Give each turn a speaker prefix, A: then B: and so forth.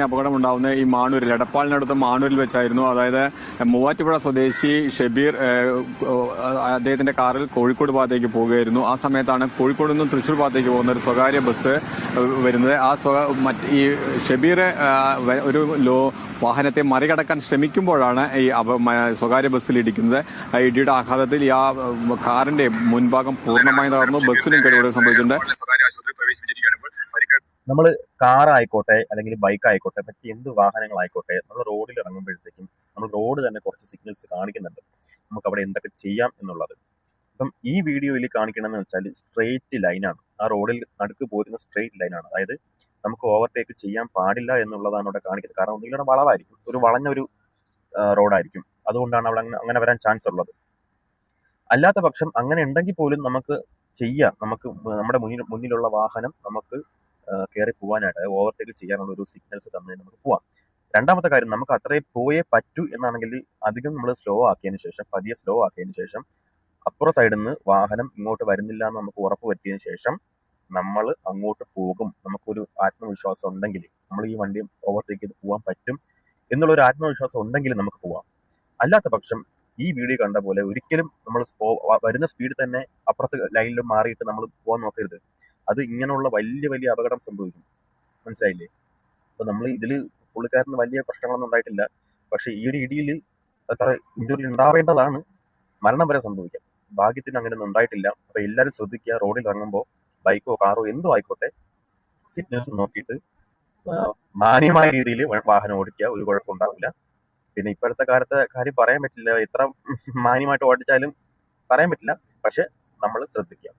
A: അപകടം ഉണ്ടാവുന്നത് ഈ മാണൂരിൽ, എടപ്പാളിനടുത്ത് മാണൂരിൽ വെച്ചായിരുന്നു. അതായത് മൂവാറ്റുപുഴ സ്വദേശി ഷെബീർ അദ്ദേഹത്തിന്റെ കാറിൽ കോഴിക്കോട് ഭാഗത്തേക്ക് പോവുകയായിരുന്നു. ആ സമയത്താണ് കോഴിക്കോട് നിന്നും തൃശ്ശൂർ ഭാഗത്തേക്ക് പോകുന്ന ഒരു സ്വകാര്യ ബസ് വരുന്നത്. ഈ ഷെബീർ ഒരു വാഹനത്തെ മറികടക്കാൻ ശ്രമിക്കുമ്പോഴാണ് ഈ സ്വകാര്യ ബസ്സിൽ ഇടിക്കുന്നത്. ഇടിയുടെ ആഘാതത്തിൽ ആ കാറിന്റെ മുൻഭാഗം പൂർണ്ണമായും തകർന്നു. ബസ്സിനും കേടുപാടുകൾ സംഭവിച്ചിട്ടുണ്ട്. സ്വകാര്യ ആശുപത്രിയിൽ പ്രവേശിപ്പിച്ചിരിക്കുകയാണ്.
B: നമ്മൾ കാർ ആയിക്കോട്ടെ അല്ലെങ്കിൽ ബൈക്ക് ആയിക്കോട്ടെ മറ്റ് എന്ത് വാഹനങ്ങളായിക്കോട്ടെ നമ്മൾ റോഡിൽ ഇറങ്ങുമ്പോഴത്തേക്കും നമ്മൾ റോഡ് തന്നെ കുറച്ച് സിഗ്നൽസ് കാണിക്കുന്നുണ്ട് നമുക്ക് അവിടെ എന്തൊക്കെ ചെയ്യാം എന്നുള്ളത്. അപ്പം ഈ വീഡിയോയിൽ കാണിക്കണമെന്ന് വെച്ചാൽ സ്ട്രെയിറ്റ് ലൈനാണ്, ആ റോഡിൽ നടുക്ക് പോരുന്ന സ്ട്രെയിറ്റ് ലൈനാണ്. അതായത് നമുക്ക് ഓവർടേക്ക് ചെയ്യാൻ പാടില്ല എന്നുള്ളതാണ് അവിടെ കാണിക്കുന്നത്. കാരണം ഒന്നുകിലും വളവായിരിക്കും, ഒരു വളഞ്ഞൊരു റോഡായിരിക്കും, അതുകൊണ്ടാണ് അവിടെ അങ്ങനെ വരാൻ ചാൻസ് ഉള്ളത്. അല്ലാത്ത പക്ഷം അങ്ങനെ ഉണ്ടെങ്കിൽ പോലും നമുക്ക് ചെയ്യാം, നമുക്ക് നമ്മുടെ മുന്നിലുള്ള വാഹനം നമുക്ക് കയറി പോകാനായിട്ട് ഓവർടേക്ക് ചെയ്യാനുള്ള ഒരു സിഗ്നൽസ് തന്നെ നമുക്ക് പോവാം. രണ്ടാമത്തെ കാര്യം, നമുക്ക് അത്രയും പോയേ പറ്റൂ എന്നാണെങ്കിൽ അധികം നമ്മൾ പതിയെ സ്ലോ ആക്കിയതിന് ശേഷം അപ്പുറ സൈഡിൽ നിന്ന് വാഹനം ഇങ്ങോട്ട് വരുന്നില്ല എന്ന് നമുക്ക് ഉറപ്പ് വരുത്തിയതിന് ശേഷം നമ്മൾ അങ്ങോട്ട് പോകും. നമുക്കൊരു ആത്മവിശ്വാസം ഉണ്ടെങ്കിൽ നമ്മൾ ഈ വണ്ടി ഓവർടേക്ക് ചെയ്ത് പോകാൻ പറ്റും എന്നുള്ളൊരു ആത്മവിശ്വാസം ഉണ്ടെങ്കിൽ നമുക്ക് പോവാം. അല്ലാത്ത പക്ഷം ഈ വീഡിയോ കണ്ട പോലെ ഒരിക്കലും നമ്മൾ വരുന്ന സ്പീഡ് തന്നെ അപ്പുറത്ത് ലൈനിൽ മാറിയിട്ട് നമ്മൾ പോകാൻ നോക്കരുത്. അത് ഇങ്ങനെയുള്ള വലിയ വലിയ അപകടം സംഭവിക്കും. മനസ്സിലായില്ലേ? അപ്പൊ നമ്മൾ ഇതിൽ പുള്ളിക്കാരന് വലിയ പ്രശ്നങ്ങളൊന്നും ഉണ്ടായിട്ടില്ല. പക്ഷെ ഈ ഒരു ഇടിയിൽ അത്ര ഇഞ്ചുറി ഉണ്ടാവേണ്ടതാണ്, മരണം വരെ സംഭവിക്കാം. ഭാഗ്യത്തിന് അങ്ങനെയൊന്നും ഉണ്ടായിട്ടില്ല. അപ്പൊ എല്ലാവരും ശ്രദ്ധിക്കുക, റോഡിൽ ഇറങ്ങുമ്പോൾ ബൈക്കോ കാറോ എന്തോ ആയിക്കോട്ടെ സിഗ്നൽസ് നോക്കിയിട്ട് മാന്യമായ രീതിയിൽ വാഹനം ഓടിക്കുക, ഒരു കുഴപ്പമുണ്ടാവില്ല. പിന്നെ ഇപ്പോഴത്തെ കാലത്തെ കാര്യം പറയാൻ പറ്റില്ല, എത്ര മാന്യമായിട്ട് ഓടിച്ചാലും പറയാൻ പറ്റില്ല. പക്ഷെ നമ്മൾ ശ്രദ്ധിക്കുക.